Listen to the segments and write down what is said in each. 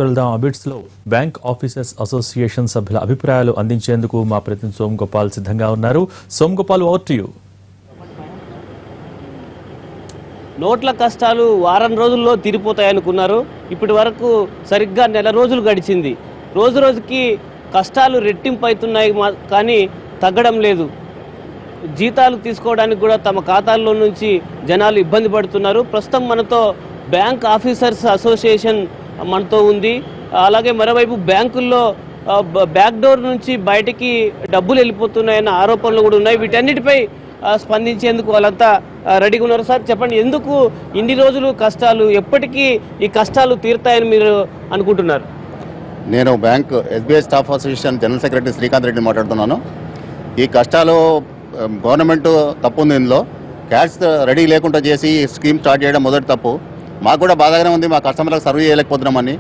వెళ్దాం. అబిట్స్లో bank officers association సభ్యుల అభిప్రాయాలు అందించేందుకు మా ప్రతినిధి సోమగోపాల్ సిద్ధంగా ఉన్నారు. Somagopal, over to you. నోట్ల కష్టాలు వారం రోజుల్లో తీరిపోతాయనుకున్నారు. ఇప్పటి వరకు సరిగ్గా నెల రోజులు గడిచింది. రోజు రోజుకి కష్టాలు రెట్టింపు అవుతున్నాయి, కానీ తగ్గడం లేదు. జీతాలు తీసుకోవడానికి కూడా తమ ఖాతాల్లో నుంచి జనాలు ఇబ్బంది పడుతున్నారు. ప్రస్తుతం మనతో బ్యాంక్ ఆఫీసర్స్ అసోసియేషన్ మనతో ఉంది. అలాగే మరోవైపు బ్యాంకుల్లో బ్యాక్ డోర్ నుంచి బయటికి డబ్బులు వెళ్ళిపోతున్నాయన్న ఆరోపణలు కూడా ఉన్నాయి. వీటన్నిటిపై స్పందించేందుకు వాళ్ళంతా రెడీగా ఉన్నారు. సార్ చెప్పండి, ఎందుకు ఇన్ని రోజులు కష్టాలు, ఎప్పటికీ ఈ కష్టాలు తీరుతాయని మీరు అనుకుంటున్నారు? నేను bank SBI staff association general secretary Srikanth Reddy మాట్లాడుతున్నాను. ఈ కష్టాలు గవర్నమెంట్ తప్పు ఉంది. ఇందులో క్యాష్ రెడీ లేకుండా చేసి స్కీమ్ స్టార్ట్ చేయడం మొదటి తప్పు. మాకు కూడా బాధగానే ఉంది, మా కస్టమర్లకు సర్వ్ చేయలేకపోతున్నామని.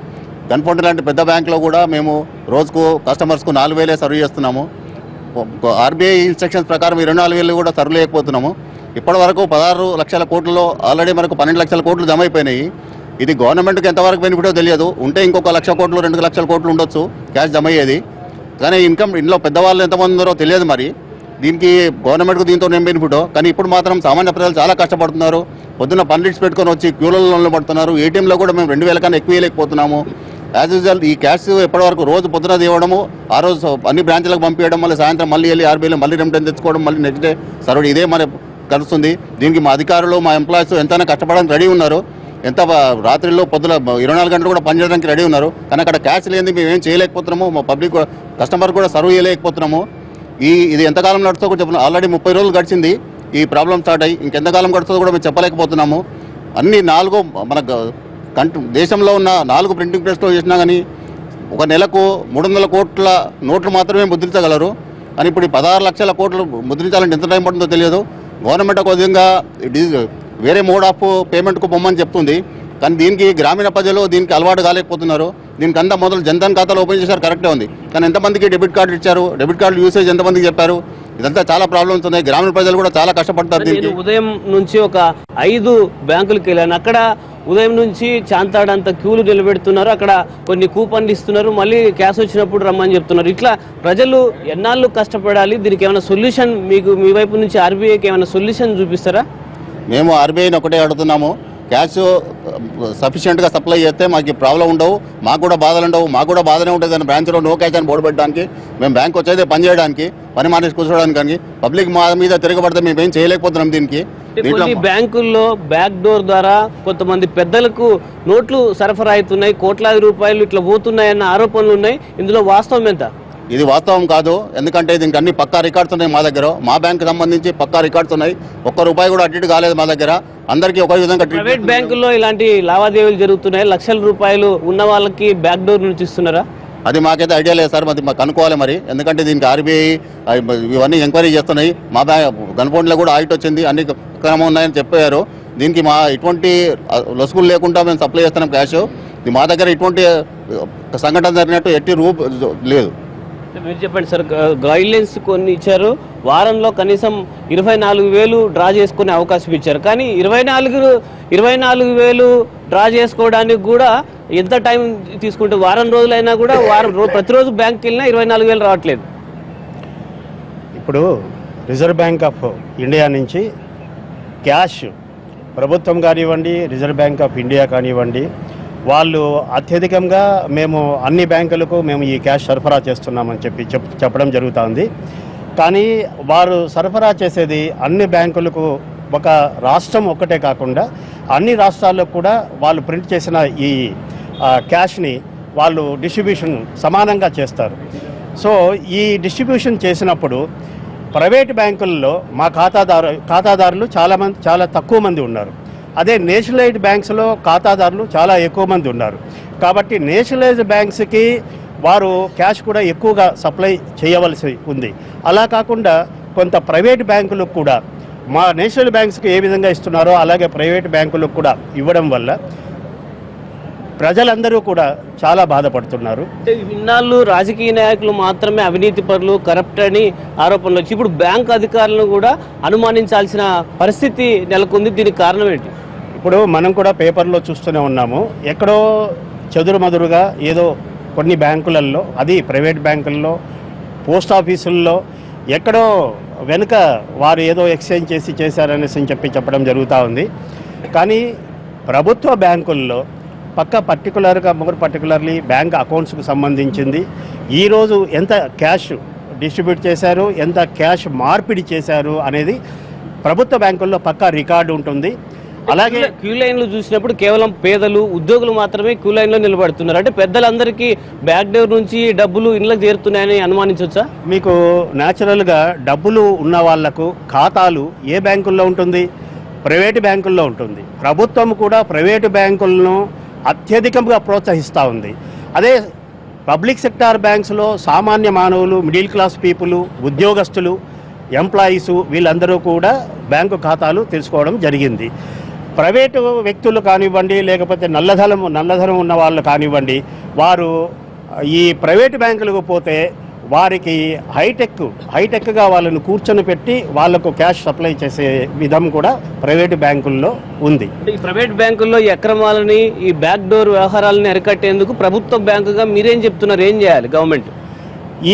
గన్పౌండ్ లాంటి పెద్ద బ్యాంకులో కూడా మేము రోజుకు కస్టమర్స్కు 4,000 సర్వ్ చేస్తున్నాము. ఆర్బీఐ ఇన్స్ట్రక్షన్స్ ప్రకారం 24,000 కూడా సర్వ్ లేకపోతున్నాము. ఇప్పటి వరకు 16 లక్షల కోట్లలో ఆల్రెడీ మనకు 12 లక్షల కోట్లు జమ అయిపోయినాయి. ఇది గవర్నమెంట్కి ఎంతవరకు బెనిఫిటో తెలియదు. ఉంటే ఇంకొక 1,00,000 కోట్లు 2 లక్షల కోట్లు ఉండొచ్చు క్యాష్ జమ అయ్యేది. కానీ ఇన్కమ్ ఇందులో పెద్దవాళ్ళు ఎంతమంది ఉన్నారో తెలియదు. మరి దీనికి గవర్నమెంట్కు దీంతో ఏం బెనిఫిటో. కానీ ఇప్పుడు మాత్రం సామాన్య ప్రజలు చాలా కష్టపడుతున్నారు. పొద్దున్న పన్లిట్స్ పెట్టుకొని వచ్చి క్యూలలో పడుతున్నారు. ఏటీఎంలో కూడా మేము 2,000 కన్నా ఎక్కువ వేయలేకపోతున్నాము. యాజ్ యూజువల్ ఈ క్యాష్ ఎప్పటివరకు రోజు పొద్దున తీయడము, ఆ రోజు అన్ని బ్రాంచ్లకు పంపించడం, మళ్ళీ సాయంత్రం మళ్ళీ వెళ్ళి ఆర్బీఐలో మళ్ళీ రెమిటెన్స్ తెచ్చుకోవడం, మళ్ళీ నెక్స్ట్ డే సర్వ్, ఇదే మరి కలుస్తుంది. దీనికి మా అధికారులు, మా ఎంప్లాయీస్ ఎంతైనా కష్టపడడానికి రెడీ ఉన్నారు. ఎంత రాత్రిలో పొద్దున 24 గంటలు కూడా పనిచేయడానికి రెడీ ఉన్నారు. కానీ అక్కడ క్యాష్ లేని మేము ఏం చేయలేకపోతున్నాము. మా పబ్లిక్ కస్టమర్ కూడా సర్వ్ చేయలేకపోతున్నాము. ఇది ఎంతకాలం నడుస్తుందో కూడా చెప్పిన. ఆల్రెడీ 30 రోజులు గడిచింది ఈ ప్రాబ్లం స్టార్ట్ అయ్యి. ఇంకెంతకాలం గడుస్తుందో కూడా మేము చెప్పలేకపోతున్నాము. అన్ని 4 మన దేశంలో ఉన్న 4 ప్రింటింగ్ ప్రెస్లో చేసినా కానీ ఒక నెలకు 300 కోట్ల నోట్లు మాత్రమే ముద్రించగలరు. కానీ ఇప్పుడు 16 లక్షల కోట్లు ముద్రించాలంటే ఎంత టైం పడుతుందో తెలియదు. గవర్నమెంట్ ఒక విధంగా వేరే మోడ్ ఆఫ్ పేమెంట్కు పొమ్మని చెప్తుంది. కానీ దీనికి గ్రామీణ ప్రజలు దీనికి అలవాటు కాలేకపోతున్నారు. దీనికంతా మొదలు జన్ధన్ ఖాతాలు ఓపెన్ చేశారు, కరెక్టే ఉంది. కానీ ఎంతమందికి డెబిట్ కార్డు ఇచ్చారు, డెబిట్ కార్డు యూసేజ్ ఎంతమందికి చెప్పారు, ఇదంతా చాలా ప్రాబ్లమ్స్ ఉన్నాయి. గ్రామీణ ప్రజలు కూడా చాలా కష్టపడతారు. దీనికి ఉదయం నుంచి ఒక 5 బ్యాంకులకు వెళ్ళాను. అక్కడ ఉదయం నుంచి చాంతాడంత క్యూలు నిలబెడుతున్నారు. అక్కడ కొన్ని కూపన్లు ఇస్తున్నారు, మళ్ళీ క్యాష్ వచ్చినప్పుడు రమ్మని చెప్తున్నారు. ఇట్లా ప్రజలు ఎన్నాళ్ళు కష్టపడాలి? దీనికి ఏమైనా సొల్యూషన్ మీకు మీ వైపు నుంచి ఆర్బీఐకి ఏమైనా సొల్యూషన్ చూపిస్తారా? మేము ఆర్బీఐని ఒకటే అడుగుతున్నాము, క్యాష్ సఫిషియెంట్గా సప్లై చేస్తే మాకు ప్రాబ్లం ఉండవు, మాకు కూడా బాధలు ఉండవు. మాకు కూడా బాధనే ఉంటుంది అని బ్రాంచ్లో నో క్యాష్ అని బోర్డు పెట్టడానికి. మేము బ్యాంక్ వచ్చేదే పని చేయడానికి, పని మానేసి కూర్చోడానికి. కానీ పబ్లిక్ మా మీద తిరగబడితే మేము ఏం చేయలేకపోతున్నాం. దీనికి బ్యాంకుల్లో బ్యాక్ డోర్ ద్వారా కొంతమంది పెద్దలకు నోట్లు సరఫరా అవుతున్నాయి, కోట్లాది రూపాయలు ఇట్లా పోతున్నాయన్న ఆరోపణలు ఉన్నాయి. ఇందులో వాస్తవం ఎంత? ఇది వాస్తవం కాదు. ఎందుకంటే దీనికి అన్ని పక్కా రికార్డ్స్ ఉన్నాయి మా దగ్గర. మా బ్యాంక్ సంబంధించి పక్కా రికార్డ్స్ ఉన్నాయి. ₹1 కూడా అటు ఇటు కాలేదు మా దగ్గర. అందరికీ ఒక విధంగా. ప్రైవేట్ బ్యాంకుల్లో ఇలాంటి లావాదేవీలు జరుగుతున్నాయి. లక్షల రూపాయలు ఉన్న వాళ్ళకి బ్యాక్ డోర్ నుంచి ఇస్తున్నారా? అది మాకైతే ఐడియా లేదు సార్. మాకు కనుక్కోవాలి మరి. ఎందుకంటే దీనికి ఆర్బీఐ ఇవన్నీ ఎంక్వైరీ చేస్తున్నాయి. మా గన్పౌండ్లో కూడా ఆడిట్ వచ్చింది, అన్ని క్రమం ఉన్నాయని చెప్పారు. దీనికి మా ఇటువంటి లొసుగులు లేకుండా మేము సప్లై చేస్తున్నాం క్యాష్. మా దగ్గర ఇటువంటి సంఘటన జరిగినట్టు ఎట్టి రూప్ లేదు. మీరు చెప్పండి సార్, గైడ్లైన్స్ కొన్ని ఇచ్చారు. వారంలో కనీసం 24,000 డ్రా చేసుకునే అవకాశం ఇచ్చారు. కానీ 24,000 డ్రా చేసుకోవడానికి కూడా ఎంత టైం తీసుకుంటే, వారం రోజులైనా కూడా ప్రతిరోజు బ్యాంక్కి వెళ్ళినా 24,000 రావట్లేదు. ఇప్పుడు రిజర్వ్ బ్యాంక్ ఆఫ్ ఇండియా నుంచి క్యాష్ ప్రభుత్వం కానివ్వండి, రిజర్వ్ బ్యాంక్ ఆఫ్ ఇండియా కానివ్వండి, వాళ్ళు అత్యధికంగా మేము అన్ని బ్యాంకులకు మేము ఈ క్యాష్ సరఫరా చేస్తున్నామని చెప్పడం జరుగుతుంది. కానీ వారు సరఫరా చేసేది అన్ని బ్యాంకులకు ఒక రాష్ట్రం ఒక్కటే కాకుండా అన్ని రాష్ట్రాల్లో కూడా వాళ్ళు ప్రింట్ చేసిన ఈ క్యాష్ని వాళ్ళు డిస్ట్రిబ్యూషన్ సమానంగా చేస్తారు. సో ఈ డిస్ట్రిబ్యూషన్ చేసినప్పుడు ప్రైవేట్ బ్యాంకుల్లో మా ఖాతాదారులు చాలా తక్కువ మంది ఉన్నారు. అదే నేషనలైజ్డ్ బ్యాంక్స్లో ఖాతాదారులు చాలా ఎక్కువ మంది ఉన్నారు. కాబట్టి నేషనలైజ్డ్ బ్యాంక్స్కి వారు క్యాష్ కూడా ఎక్కువగా సప్లై చేయవలసి ఉంది. అలా కాకుండా కొంత ప్రైవేట్ బ్యాంకులకు కూడా మా నేషనల్ బ్యాంక్స్కి ఏ విధంగా ఇస్తున్నారో అలాగే ప్రైవేట్ బ్యాంకులకు కూడా ఇవ్వడం వల్ల ప్రజలందరూ కూడా చాలా బాధపడుతున్నారు. ఇన్నాళ్ళు రాజకీయ నాయకులు మాత్రమే అవినీతి పరులు, కరప్ట్ అని ఆరోపణలు వచ్చి ఇప్పుడు బ్యాంక్ అధికారులను కూడా అనుమానించాల్సిన పరిస్థితి నెలకొంది. దీనికి కారణం ఏంటి? ఇప్పుడు మనం కూడా పేపర్లో చూస్తూనే ఉన్నాము. ఎక్కడో చెదురుమదురుగా ఏదో కొన్ని బ్యాంకులలో, అది ప్రైవేట్ బ్యాంకుల్లో, పోస్ట్ ఆఫీసుల్లో ఎక్కడో వెనుక వారు ఏదో ఎక్స్చేంజ్ చేశారనేసి చెప్పడం జరుగుతూ ఉంది. కానీ ప్రభుత్వ బ్యాంకుల్లో పర్టికులర్లీ బ్యాంక్ అకౌంట్స్కు సంబంధించింది ఈరోజు ఎంత క్యాష్ డిస్ట్రిబ్యూట్ చేశారు, ఎంత క్యాష్ మార్పిడి చేశారు అనేది ప్రభుత్వ బ్యాంకుల్లో పక్కా రికార్డు ఉంటుంది. అలాగే క్యూ లైన్లు చూసినప్పుడు కేవలం పేదలు, ఉద్యోగులు మాత్రమే క్యూ లైన్లో నిలబడుతున్నారు. అంటే పెద్దలందరికీ బ్యాక్ డోర్ నుంచి డబ్బులు ఇళ్ళకి చేరుతున్నాయని అనుమానించవచ్చా? మీకు న్యాచురల్గా డబ్బులు ఉన్న వాళ్లకు ఖాతాలు ఏ బ్యాంకుల్లో ఉంటుంది? ప్రైవేటు బ్యాంకుల్లో ఉంటుంది. ప్రభుత్వం కూడా ప్రైవేటు బ్యాంకులను అత్యధికంగా ప్రోత్సహిస్తూ ఉంది. అదే పబ్లిక్ సెక్టార్ బ్యాంక్స్లో సామాన్య మానవులు, మిడిల్ క్లాస్ పీపుల్, ఉద్యోగస్తులు, ఎంప్లాయీసు వీళ్ళందరూ కూడా బ్యాంకు ఖాతాలు తెలుసుకోవడం జరిగింది. ప్రైవేటు వ్యక్తులు కానివ్వండి, లేకపోతే నల్లధనం ఉన్న వాళ్ళు కానివ్వండి, వారు ఈ ప్రైవేటు బ్యాంకులకు పోతే వారికి హైటెక్గా వాళ్ళను కూర్చొని పెట్టి వాళ్లకు క్యాష్ సప్లై చేసే విధం కూడా ప్రైవేటు బ్యాంకుల్లో ఉంది. ఈ ప్రైవేట్ బ్యాంకుల్లో ఈ అక్రమాలని, ఈ బ్యాక్ డోర్ వ్యవహారాలను అరికట్టేందుకు ప్రభుత్వ బ్యాంకుగా మీరేం చెప్తున్నారు? ఏం చేయాలి గవర్నమెంట్?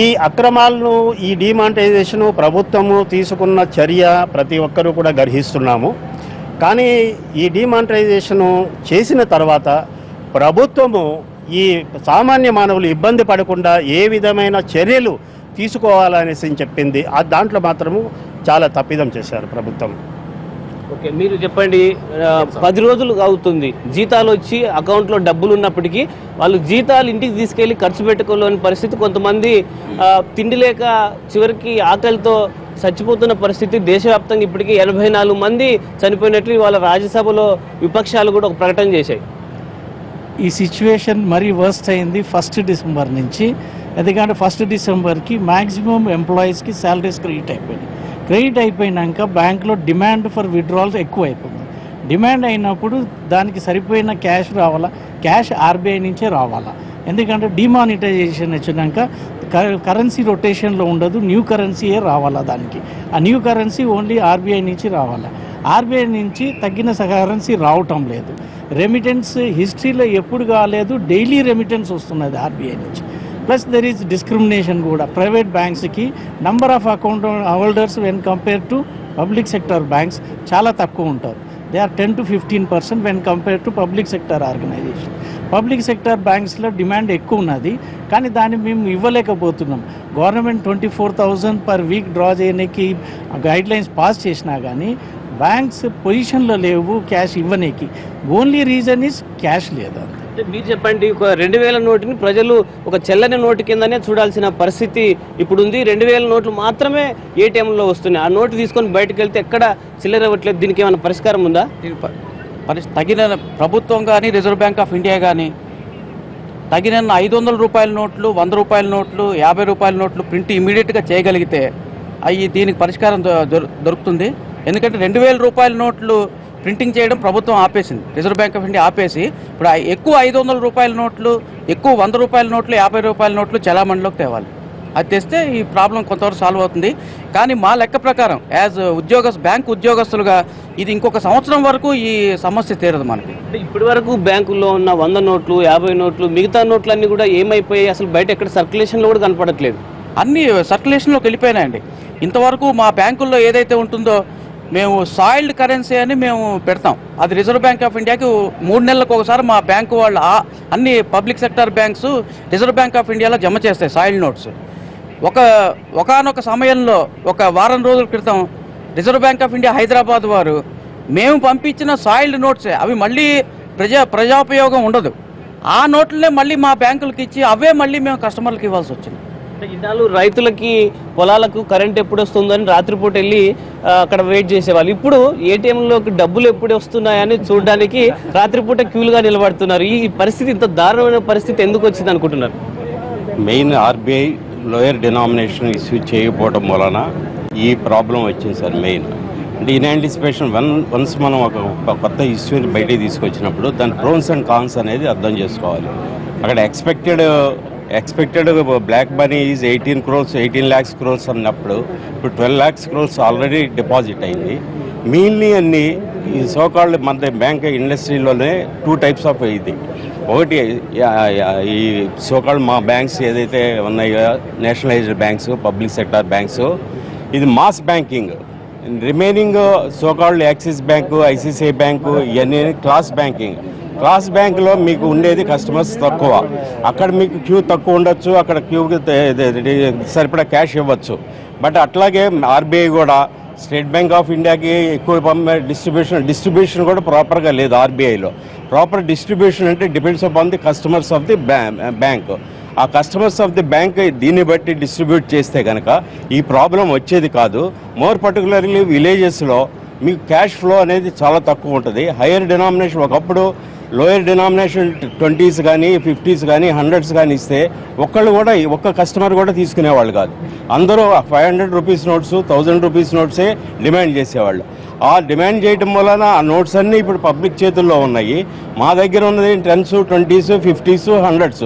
ఈ అక్రమాలను, ఈ డిమానిటైజేషను ప్రభుత్వము తీసుకున్న చర్య ప్రతి ఒక్కరూ కూడా గర్హిస్తున్నాము. కానీ ఈ డిమానిటైజేషను చేసిన తర్వాత ప్రభుత్వము ఈ సామాన్య మానవులు ఇబ్బంది పడకుండా ఏ విధమైన చర్యలు తీసుకోవాలనేసి చెప్పింది. దాంట్లో మాత్రము చాలా తప్పిదం చేశారు ప్రభుత్వం. ఓకే, మీరు చెప్పండి. 10 రోజులు అవుతుంది జీతాలు వచ్చి అకౌంట్లో డబ్బులు ఉన్నప్పటికీ వాళ్ళు జీతాలు ఇంటికి తీసుకెళ్లి ఖర్చు పెట్టుకోలేని పరిస్థితి. కొంతమంది తిండి లేక చివరికి ఆకలితో చచ్చిపోతున్న పరిస్థితి. దేశవ్యాప్తంగా ఇప్పటికీ 84 మంది చనిపోయినట్లు వాళ్ళ రాజ్యసభలో విపక్షాలు కూడా ఒక ప్రకటన చేశాయి. ఈ సిచ్యువేషన్ మరీ వర్స్ట్ అయింది 1 డిసెంబర్ నుంచి. ఎందుకంటే 1 డిసెంబర్కి మ్యాక్సిమం ఎంప్లాయీస్కి శాలరీస్ క్రెడిట్ అయిపోయినాక బ్యాంకులో డిమాండ్ ఫర్ విత్డ్రాల్స్ ఎక్కువ అయిపోయింది. డిమాండ్ అయినప్పుడు దానికి సరిపోయిన క్యాష్ రావాలా, క్యాష్ ఆర్బీఐ నుంచే రావాలా. ఎందుకంటే డిమానిటైజేషన్ వచ్చినాక కరెన్సీ రొటేషన్లో ఉండదు, న్యూ కరెన్సీయే రావాలా. దానికి ఆ న్యూ కరెన్సీ ఓన్లీ ఆర్బీఐ నుంచి రావాలా. ఆర్బీఐ నుంచి తగ్గిన కరెన్సీ రావటం లేదు. రెమిటెన్స్ హిస్టరీలో ఎప్పుడు కాలేదు, డైలీ రెమిటెన్స్ వస్తున్నది ఆర్బీఐ నుంచి. ప్లస్ దెర్ ఈజ్ డిస్క్రిమినేషన్ కూడా. ప్రైవేట్ బ్యాంక్స్కి number of account holders when compare to public sector banks చాలా తక్కువ ఉంటారు. They are 10 to 15% when compare to public sector organisation. Public sector బ్యాంక్స్లో డిమాండ్ ఎక్కువ ఉన్నది, కానీ దాన్ని మేము ఇవ్వలేకపోతున్నాం. గవర్నమెంట్ 24,000 per week డ్రా చేయడానికి గైడ్లైన్స్ పాస్ చేసినా కానీ బ్యాంక్స్ పొజిషన్లో లేవు క్యాష్ ఇవ్వడానికి. ఓన్లీ రీజన్ ఈజ్ క్యాష్ లేదు. అంటే మీరు చెప్పండి, ఒక 2000 నోటుని ప్రజలు ఒక చెల్లని నోటు కిందనే చూడాల్సిన పరిస్థితి ఇప్పుడు ఉంది. 2000 నోట్లు మాత్రమే ఏటీఎంలో వస్తున్నాయి. ఆ నోటు తీసుకొని బయటకు వెళ్తే ఎక్కడ చిల్లర ఇవ్వట్లేదు. దీనికి ఏమైనా పరిష్కారం ఉందా? తగిన ప్రభుత్వం కానీ, రిజర్వ్ బ్యాంక్ ఆఫ్ ఇండియా కానీ తగిన 500 రూపాయల నోట్లు, 100 రూపాయల నోట్లు, 50 రూపాయల నోట్లు ప్రింట్ ఇమీడియట్గా చేయగలిగితే దీనికి పరిష్కారం దొరుకుతుంది. ఎందుకంటే 2000 రూపాయల నోట్లు ప్రింటింగ్ చేయడం ప్రభుత్వం ఆపేసింది, రిజర్వ్ బ్యాంక్ ఆఫ్ ఇండియా ఆపేసి ఇప్పుడు ఎక్కువ 500 రూపాయల నోట్లు, ఎక్కువ 100 రూపాయల నోట్లు, 50 రూపాయల నోట్లు చలామణిలోకి తేవాలి. అది తెస్తే ఈ ప్రాబ్లం కొంతవరకు సాల్వ్ అవుతుంది. కానీ మా లెక్క ప్రకారం బ్యాంకు ఉద్యోగస్తులుగా ఇది ఇంకొక సంవత్సరం వరకు ఈ సమస్య తీరదు మనకి. ఇప్పటి వరకు బ్యాంకుల్లో ఉన్న 100 నోట్లు, 50 నోట్లు, మిగతా నోట్లన్నీ కూడా ఏమైపోయాయి? అసలు బయట ఎక్కడ సర్క్యులేషన్లో కూడా కనపడట్లేదు. అన్నీ సర్క్యులేషన్లోకి వెళ్ళిపోయినాయండి. ఇంతవరకు మా బ్యాంకుల్లో ఏదైతే ఉంటుందో మేము సాయిల్డ్ కరెన్సీ అని మేము పెడతాం. అది రిజర్వ్ బ్యాంక్ ఆఫ్ ఇండియాకి 3 నెలలకు ఒకసారి మా బ్యాంకు వాళ్ళు అన్ని public sector banks reserve Bank of ఇండియాలో జమ చేస్తాయి సాయిల్డ్ నోట్స్. ఒకానొక సమయంలో ఒక వారం రోజుల క్రితం reserve Bank of India Hyderabad వారు మేము పంపించిన సాయిల్డ్ నోట్సే అవి మళ్ళీ ప్రజాపయోగం ఉండదు, ఆ నోట్లనే మళ్ళీ మా బ్యాంకులకి ఇచ్చి అవే మళ్ళీ మేము కస్టమర్లకు ఇవ్వాల్సి వచ్చింది. ఇన్నాళ్ళు రైతులకి పొలాలకు కరెంట్ ఎప్పుడు వస్తుందని రాత్రిపూట వెళ్ళి అక్కడ వెయిట్ చేసేవాళ్ళు. ఇప్పుడు ఏటీఎంలోకి డబ్బులు ఎప్పుడు వస్తున్నాయని చూడడానికి రాత్రిపూట క్యూలుగా నిలబడుతున్నారు. ఈ పరిస్థితి, ఇంత దారుణమైన పరిస్థితి ఎందుకు వచ్చింది అనుకుంటున్నారు? Main RBI lower denomination issue చేయకపోవడం వలన ఈ ప్రాబ్లం వచ్చింది సార్. మెయిన్ అంటే ఇన్ యాంటిసిపేషన్ వన్స్ మనం ఒక కొత్త ఇష్యూని బయటికి తీసుకొచ్చినప్పుడు దాని ప్రోన్స్ అండ్ కాన్స్ అనేది అర్థం చేసుకోవాలి. అక్కడ expected black money is 18 lakhs crores అన్నప్పుడు ఇప్పుడు 12 lakhs crores ఆల్రెడీ డిపాజిట్ అయింది. మెయిన్లీ అన్ని ఈ సోకాల్డ్ మన బ్యాంక్ ఇండస్ట్రీలోనే 2 types ఆఫ్ ఇది. ఒకటి ఈ సోకాల్డ్ మా బ్యాంక్స్ ఏదైతే ఉన్నాయో nationalised banks, public sector banks, ఇది mass banking. Remaining so called Axis bank, ICICI bank ఇవన్నీ క్లాస్ బ్యాంకింగ్. క్లాస్ బ్యాంకులో మీకు ఉండేది కస్టమర్స్ తక్కువ, అక్కడ మీకు క్యూ తక్కువ ఉండొచ్చు, అక్కడ క్యూకి సరిపడా క్యాష్ ఇవ్వచ్చు. బట్ అట్లాగే ఆర్బీఐ కూడా స్టేట్ బ్యాంక్ ఆఫ్ ఇండియాకి ఎక్కువ డిస్ట్రిబ్యూషన్ కూడా ప్రాపర్గా లేదు. ఆర్బీఐలో ప్రాపర్ డిస్ట్రిబ్యూషన్ అంటే depends upon the customers of the bank. ఆ కస్టమర్స్ ఆఫ్ ది బ్యాంక్ దీన్ని బట్టి డిస్ట్రిబ్యూట్ చేస్తే కనుక ఈ ప్రాబ్లం వచ్చేది కాదు. మోర్ పర్టికులర్లీ విలేజెస్లో మీకు క్యాష్ ఫ్లో అనేది చాలా తక్కువ ఉంటుంది. హయ్యర్ డినామినేషన్ ఒకప్పుడు లోయర్ డినామినేషన్ 20s కానీ 50s కానీ 100s కానీ ఇస్తే ఒక్క కస్టమర్ కూడా తీసుకునేవాళ్ళు కాదు. అందరూ 500 రూపీస్ నోట్స్, 1000 రూపీస్ నోట్సే డిమాండ్ చేసేవాళ్ళు. ఆ డిమాండ్ చేయడం వలన ఆ నోట్స్ అన్నీ ఇప్పుడు పబ్లిక్ చేతుల్లో ఉన్నాయి. మా దగ్గర ఉన్నది 10s, 20s, 50s, 100s.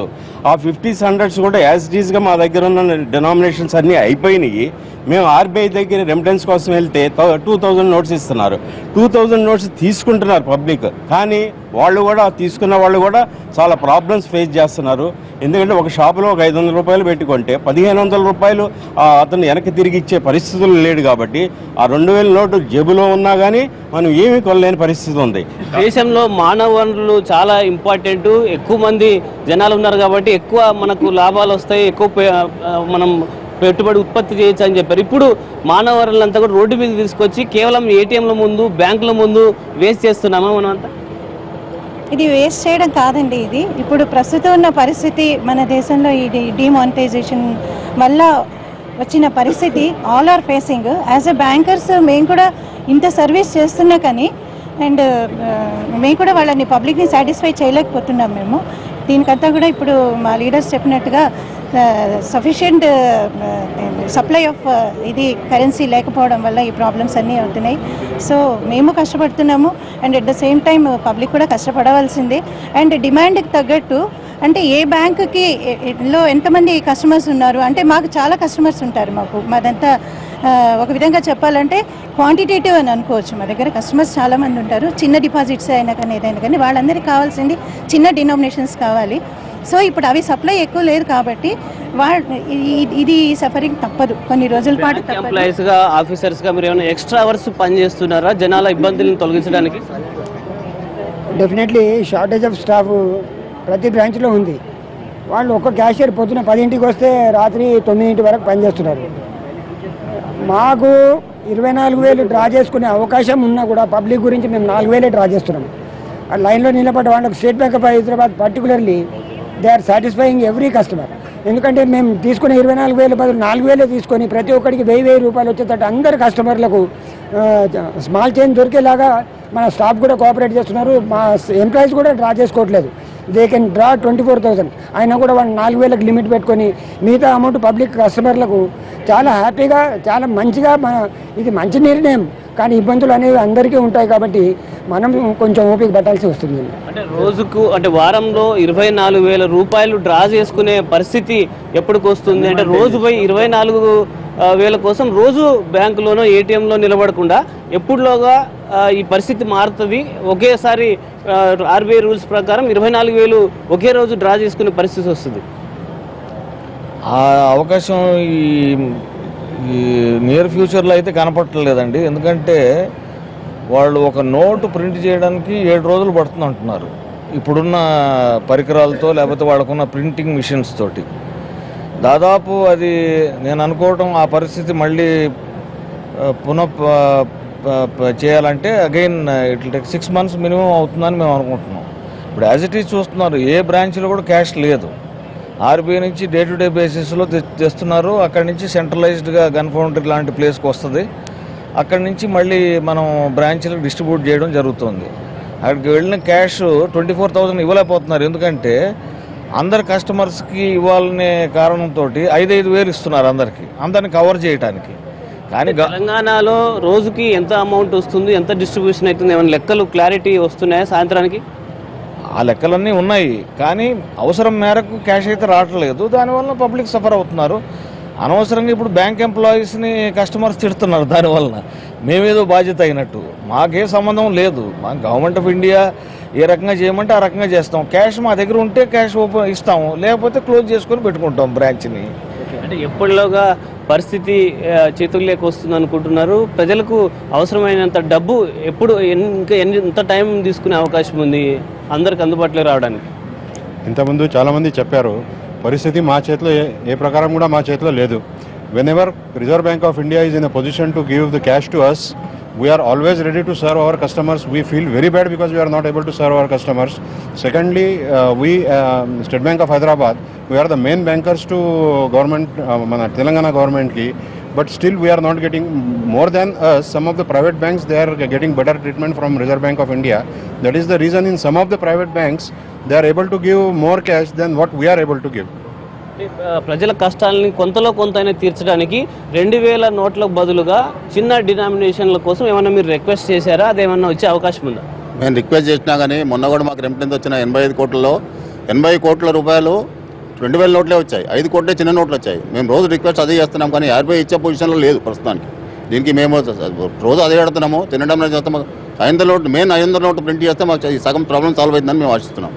ఆ 50s, 100s కూడా యాజ్ ఇట్ ఈస్గా మా దగ్గర ఉన్న డినామినేషన్స్ అన్నీ అయిపోయినాయి. మేము ఆర్బీఐ దగ్గర రెమిటెన్స్ కోసం వెళ్తే 2000 నోట్స్ ఇస్తున్నారు. 2000 నోట్స్ తీసుకుంటున్నారు పబ్లిక్, కానీ వాళ్ళు కూడా తీసుకున్న వాళ్ళు కూడా చాలా ప్రాబ్లమ్స్ ఫేస్ చేస్తున్నారు. ఎందుకంటే ఒక షాపులో ఒక 500 రూపాయలు పెట్టుకుంటే 1500 రూపాయలు అతను వెనక్కి తిరిగి ఇచ్చే పరిస్థితులు లేడు. కాబట్టి ఆ 2000 నోటు జేబులో ఉన్నా కానీ మనం ఏమీ కొనలేని పరిస్థితి ఉంది. దేశంలో మానవ వనరులు చాలా ఇంపార్టెంట్. ఎక్కువ మంది జనాలు ఉన్నారు కాబట్టి ఎక్కువ మనకు లాభాలు వస్తాయి, ఎక్కువ మనం పెట్టుబడి ఉత్పత్తి చేయొచ్చు అని చెప్పారు. ఇప్పుడు మానవ వనరులంతా కూడా రోడ్డు మీద తీసుకొచ్చి కేవలం ఏటీఎంల ముందు, బ్యాంకుల ముందు వేస్ట్ చేస్తున్నామా మనం అంతా? ఇది వేస్ట్ చేయడం కాదండి. ఇది ఇప్పుడు ప్రస్తుతం ఉన్న పరిస్థితి మన దేశంలో ఈ డిమానిటైజేషన్ వల్ల వచ్చిన పరిస్థితి all are facing. As a bankers మేము కూడా ఇంత సర్వీస్ చేస్తున్నా కానీ అండ్ మేము కూడా వాళ్ళని పబ్లిక్ని సాటిస్ఫై చేయలేకపోతున్నాం. మేము దీనికంతా కూడా ఇప్పుడు మా లీడర్స్ చెప్పినట్టుగా సఫిషియంట్ సప్లై ఆఫ్ ఇది కరెన్సీ లేకపోవడం వల్ల ఈ ప్రాబ్లమ్స్ అన్నీ అవుతున్నాయి. సో మేము కష్టపడుతున్నాము and at the same time public కూడా కష్టపడవలసిందే. అండ్ డిమాండ్కి తగ్గట్టు అంటే ఏ బ్యాంకుకి లో ఎంతమంది కస్టమర్స్ ఉన్నారు అంటే మాకు చాలా కస్టమర్స్ ఉంటారు. మాదంతా ఒక విధంగా చెప్పాలంటే క్వాంటిటేటివ్ అని అనుకోవచ్చు. మా దగ్గర కస్టమర్స్ చాలామంది ఉంటారు. చిన్న డిపాజిట్స్ అయినా కానీ ఏదైనా కానీ వాళ్ళందరికీ కావాల్సింది చిన్న డినామినేషన్స్ కావాలి. సో ఇప్పుడు అవి సప్లై ఎక్కువ లేదు కాబట్టి ఇది సఫరింగ్ తప్పదు, కొన్ని రోజుల పాటు. ఎంప్లాయీస్గా, ఆఫీసర్స్గా మీరు ఏమైనా ఎక్స్ట్రా అవర్స్ పనిచేస్తున్నారా జనాల ఇబ్బందులను తొలగించడానికి? డెఫినెట్లీ షార్టేజ్ ఆఫ్ స్టాఫ్ ప్రతి బ్రాంచ్లో ఉంది. వాళ్ళు ఒక్క క్యాషియర్ పొద్దున 10ంటికి వస్తే రాత్రి 9 వరకు పనిచేస్తున్నారు. మాకు 24,000 డ్రా చేసుకునే అవకాశం ఉన్నా కూడా పబ్లిక్ గురించి మేము 4,000 డ్రా చేస్తున్నాం. ఆ లైన్లో నిలబడ్డ వాళ్ళకి State Bank of Hyderabad particularly they are satisfying every customer. ఎందుకంటే మేము తీసుకునే 24,000 బదులు 4,000 తీసుకొని ప్రతి ఒక్కరికి 1000 రూపాయలు వచ్చేటట్టు అందరు కస్టమర్లకు స్మాల్ చేంజ్ దొరికేలాగా మన స్టాఫ్ కూడా కోఆపరేట్ చేస్తున్నారు. మా ఎంప్లాయీస్ కూడా డ్రా చేసుకోవట్లేదు. దే కెన్ డ్రా 24,000 అయినా కూడా వాళ్ళు 4,000కి లిమిట్ పెట్టుకొని మిగతా అమౌంట్ పబ్లిక్ కస్టమర్లకు చాలా హ్యాపీగా, చాలా మంచిగా ఇది మంచి నిర్ణయం. కానీ ఇబ్బందులు అనేవి అందరికీ ఉంటాయి కాబట్టి మనం కొంచెం ఓపిక పట్టాల్సి వస్తుంది. అంటే రోజుకు అంటే వారంలో 24,000 రూపాయలు డ్రా చేసుకునే పరిస్థితి ఎప్పటికి వస్తుంది? అంటే రోజుపై 24,000 కోసం రోజు బ్యాంకులోనో ఏటీఎంలో నిలబడకుండా ఎప్పుడులోగా ఈ పరిస్థితి మారుతుంది? ఒకేసారి ఆర్బీఐ రూల్స్ ప్రకారం 24,000 ఒకే రోజు డ్రా చేసుకునే పరిస్థితి వస్తుంది. ఆ అవకాశం ఈ నియర్ ఫ్యూచర్లో అయితే కనపడలేదండి. ఎందుకంటే వాళ్ళు ఒక నోటు ప్రింట్ చేయడానికి 7 రోజులు పడుతుంది అంటున్నారు ఇప్పుడున్న పరికరాలతో, లేకపోతే వాళ్ళకున్న ప్రింటింగ్ మిషన్స్ తోటి. దాదాపు అది నేను అనుకోవటం ఆ పరిస్థితి మళ్ళీ చేయాలంటే again it will take 6 months minimum అవుతుందని మేము అనుకుంటున్నాం. ఇప్పుడు యాజ్ ఇట్ ఈజ్ చూస్తున్నారు, ఏ బ్రాంచ్లో కూడా క్యాష్ లేదు. ఆర్బీఐ నుంచి డే టు డే బేసిస్లో తెస్తున్నారు. అక్కడి నుంచి సెంట్రలైజ్డ్గా గన్ ఫౌండరీ లాంటి ప్లేస్కి వస్తుంది. అక్కడి నుంచి మళ్ళీ మనం బ్రాంచ్లకు డిస్ట్రిబ్యూట్ చేయడం జరుగుతుంది. అక్కడికి వెళ్ళిన క్యాష్ 24,000 ఇవ్వలేకపోతున్నారు. ఎందుకంటే అందరు కస్టమర్స్కి ఇవ్వాలనే కారణంతో 5,000 ఇస్తున్నారు అందరిని కవర్ చేయడానికి. కానీ తెలంగాణలో రోజుకి ఎంత అమౌంట్ వస్తుంది, ఎంత డిస్ట్రిబ్యూషన్ అవుతుంది, ఏమైనా లెక్కలు క్లారిటీ వస్తున్నాయా సాయంత్రానికి? ఆ లెక్కలన్నీ ఉన్నాయి, కానీ అవసరం మేరకు క్యాష్ అయితే రావట్లేదు. దానివల్ల పబ్లిక్ సఫర్ అవుతున్నారు. అనవసరంగా ఇప్పుడు బ్యాంక్ ఎంప్లాయీస్ని కస్టమర్స్ తిడుతున్నారు దానివలన. మేమేదో బాధ్యత అయినట్టు. మాకే సంబంధం లేదు. మా గవర్నమెంట్ ఆఫ్ ఇండియా ఏ రకంగా చేయమంటే ఆ రకంగా చేస్తాం. క్యాష్ మా దగ్గర ఉంటే క్యాష్ ఓపెన్ ఇస్తాము, లేకపోతే క్లోజ్ చేసుకొని పెట్టుకుంటాం బ్రాంచ్ని. అంటే ఎప్పటిలోగా పరిస్థితి చేతుల్లోకి వస్తుంది అనుకుంటున్నారు? ప్రజలకు అవసరమైనంత డబ్బు ఎప్పుడు ఇంకా ఎంత టైం తీసుకునే అవకాశం ఉంది అందరికి అందుబాటులో రావడానికి? ఇంతకుముందు చాలామంది చెప్పారు, పరిస్థితి మా చేతిలో ఏ ప్రకారం కూడా మా చేతిలో లేదు. Whenever Reserve Bank of India is in a position to give the cash to us, we are always ready to serve our customers. We feel very bad because we are not able to serve our customers. Secondly, we State Bank of Hyderabad, we are the main bankers to government, Telangana government ki, but still we are not getting more than us. Some of the private banks, they are getting better treatment from Reserve Bank of India. That is the reason in some of the private banks they are able to give more cash than what we are able to give. ప్రజల కష్టాలని కొంతలో కొంతైనా తీర్చడానికి 2000 నోట్లకు బదులుగా చిన్న డినామినేషన్ల కోసం ఏమన్నా మీరు రిక్వెస్ట్ చేశారా? అదేమన్నా వచ్చే అవకాశం ఉందా? మేము రిక్వెస్ట్ చేసినా కానీ మొన్న కూడా మాకు రెమిటెన్స్ వచ్చిన 85 కోట్లలో 80 కోట్ల రూపాయలు 2000 నోట్లే వచ్చాయి, 5 కోట్లే చిన్న నోట్లు వచ్చాయి. మేము రోజు రిక్వెస్ట్ అదే చేస్తున్నాం, కానీ RBI ఇచ్చే పొజిషన్లో లేదు ప్రస్తుతానికి. దీనికి మేము రోజు అదే అడుగుతున్నాము, తినడం చేస్తాము. 500 నోట్లు, మెయిన్ 500 నోట్లు ప్రింట్ చేస్తే మాకు సగం ప్రాబ్లం సాల్వ్ అవుతుందని మేము ఆశిస్తున్నాం.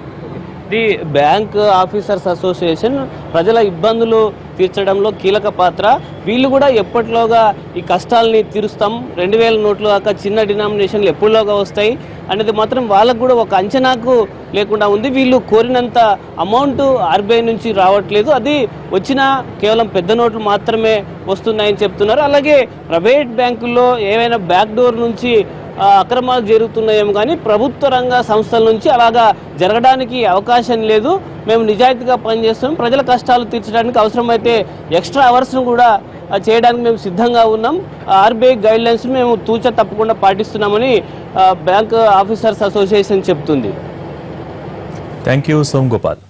ది బ్యాంక్ ఆఫీసర్స్ అసోసియేషన్ ప్రజల ఇబ్బందులు తీర్చడంలో కీలక పాత్ర. వీళ్ళు కూడా ఎప్పటిలోగా ఈ కష్టాలని తీరుస్తాం, 2000 నోట్లు కాక చిన్న డినామినేషన్లు ఎప్పటిలోగా వస్తాయి అనేది మాత్రం వాళ్ళకు కూడా ఒక అంచనాకు లేకుండా ఉంది. వీళ్ళు కోరినంత అమౌంట్ RBI నుంచి రావట్లేదు, అది వచ్చినా కేవలం పెద్ద నోట్లు మాత్రమే వస్తున్నాయని చెప్తున్నారు. అలాగే ప్రైవేట్ బ్యాంకుల్లో ఏవైనా బ్యాక్ డోర్ నుంచి అక్రమాలు జరుగుతున్నాయేమో కానీ ప్రభుత్వ రంగ సంస్థల నుంచి అలాగా జరగడానికి అవకాశం లేదు. మేము నిజాయితీగా పనిచేస్తున్నాం, ప్రజల కష్టాలు తీర్చడానికి అవసరమైతే ఎక్స్ట్రా అవర్స్ను కూడా చేయడానికి మేము సిద్ధంగా ఉన్నాం. RBI గైడ్లైన్స్ మేము తూచా తప్పకుండా పాటిస్తున్నామని బ్యాంక్ ఆఫీసర్స్ అసోసియేషన్ చెప్తుంది. Thank you Som Gopal.